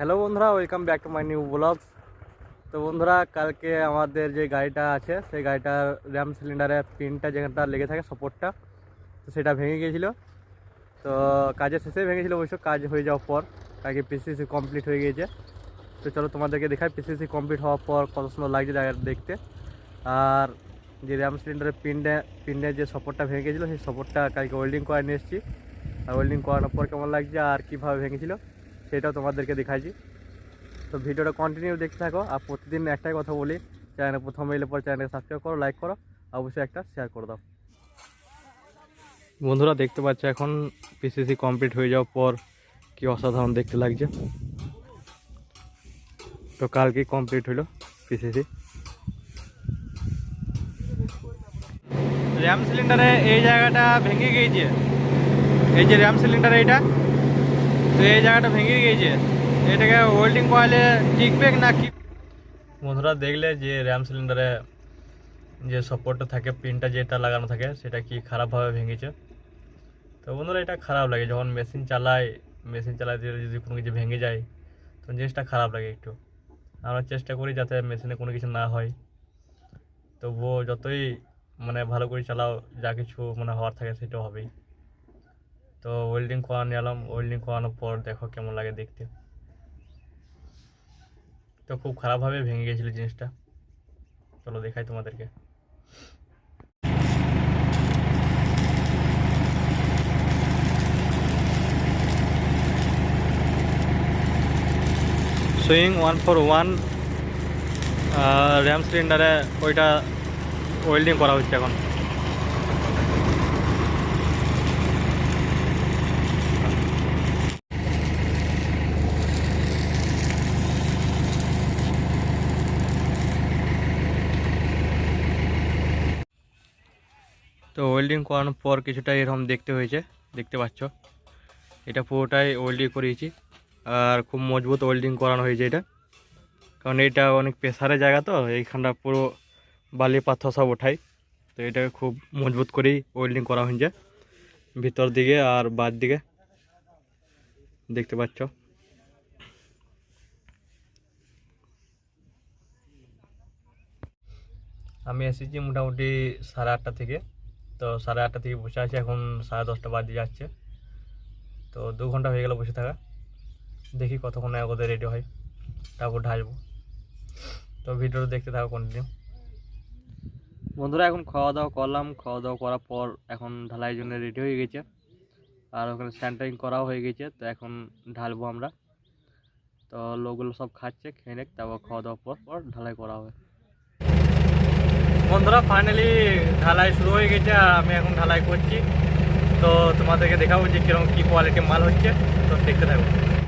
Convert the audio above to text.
Hello বন্ধুরা, welcome back to my new blog. তো বন্ধুরা, কালকে আমাদের যে গাড়িটা আছে সেই গাড়িটার র্যাম সিলিন্ডারের পিনটা যেখানটা লেগে থাকে সাপোর্টটা, তো সেটা ভেঙে গিয়েছিলো। তো কাজের শেষেই ভেঙেছিলো, অবশ্য কাজ হয়ে যাওয়ার পর কালকে পিসিসি কমপ্লিট হয়ে গিয়েছে। তো চলো তোমাদেরকে দেখাই পিসিসি কমপ্লিট হওয়ার পর কত সুন্দর লাগছে জায়গাটা দেখতে। আর যে র্যাম সিলিন্ডারের পিনের যে সাপোর্টটা ভেঙে গিয়েছিলো সেই সাপোর্টটা কালকে ওয়েল্ডিং করে নিয়ে এসেছি। আর ওয়েল্ডিং করানোর পর কেমন লাগছে আর কীভাবে ভেঙেছিলো সেটাও তোমাদেরকে দেখাইছি। তো ভিডিওটা কন্টিনিউ দেখতে থাকো। আর প্রতিদিন একটাই কথা বলি, চ্যানেলে প্রথমে এলে পর চ্যানেলকে সাবস্ক্রাইব করো, লাইক করো, অবশ্যই একটা শেয়ার করে দাও। বন্ধুরা দেখতে পাচ্ছ এখন পিসিসি কমপ্লিট হয়ে যাওয়ার পর কি অসাধারণ দেখতে লাগছে। তো কালকে কমপ্লিট হলো পিসিসি। র্যাম সিলিন্ডারে এই জায়গাটা ভেঙে গিয়েছে, এই যে র্যাম সিলিন্ডার এইটা, তো এই জায়গাটা ভেঙে গিয়েছে। এটাকে ওয়েল্ডিং করালে টিকবে না কি? বন্ধুরা দেখলে যে র্যাম সিলিন্ডারে যে সাপোর্টটা থাকে, পিনটা যেটা লাগানো থাকে সেটা কি খারাপভাবে ভেঙেছে। তো বন্ধুরা এটা খারাপ লাগে যখন মেশিন চালাতে যদি কোনো কিছু ভেঙে যায়, তো জিনিসটা খারাপ লাগে একটু। আমরা চেষ্টা করি যাতে মেশিনে কোনো কিছু না হয়, তবুও যতই ভালো করে চালাও, যা কিছু হওয়ার থাকে সেটাও হবেই। তো ওয়েল্ডিং করানো এলাম, ওয়েল্ডিং করানোর পর দেখো কেমন লাগে দেখতে। তো খুব খারাপভাবে ভেঙে গেছিলো জিনিসটা। চলো দেখাই তোমাদেরকে। সুইং 141 র্যাম সিলিন্ডারে ওইটা ওয়েল্ডিং করা হচ্ছে এখন। তো ওয়েল্ডিং করানোর পর কিছুটা এরকম দেখতে হয়েছে, দেখতে পাচ্ছ। এটা পুরোটাই ওয়েল্ডিং করিয়েছি, আর খুব মজবুত ওয়েল্ডিং করানো হয়েছে এটা, কারণ এটা অনেক প্রেসারের জায়গা, তো এইখানটা পুরো বালি পাথর সব ওঠাই। তো এটাকে খুব মজবুত করেই ওয়েল্ডিং করা হয়েছে ভিতর দিকে আর বাদ দিকে, দেখতে পাচ্ছ। আমি এসেছি মোটামুটি 8:30 থেকে। তো 8:30 থেকে বসে আছি, এখন 10:30 বাজে যাচ্ছে। তো 2 ঘন্টা হয়ে গেল বসে থাকা। দেখি কতক্ষণে ওদের রেডি হয়, তারপর ঢালবো। তো ভিডিওটা দেখতে থাকো কন্টিনিউ। বন্ধুরা এখন খাওয়া দাওয়া করলাম, খাওয়া দাওয়া করার পর এখন ঢালাইয়ের জন্য রেডি হয়ে গেছে, আর ওখানে স্যানিটাইজিং করাও হয়ে গেছে। তো এখন ঢালবো আমরা। তো লোকগুলো সব খাচ্ছে, খেয়ে নেক, তারপর খাওয়া দাওয়ার পর ঢালাই করা হবে। বন্ধুরা ফাইনালি ঢালাই শুরু হয়ে গেছে, আর আমি এখন ঢালাই করছি। তো তোমাদেরকে দেখাবো যে কীরকম কী কোয়ালিটির মাল হচ্ছে, তো দেখতে থাকবো।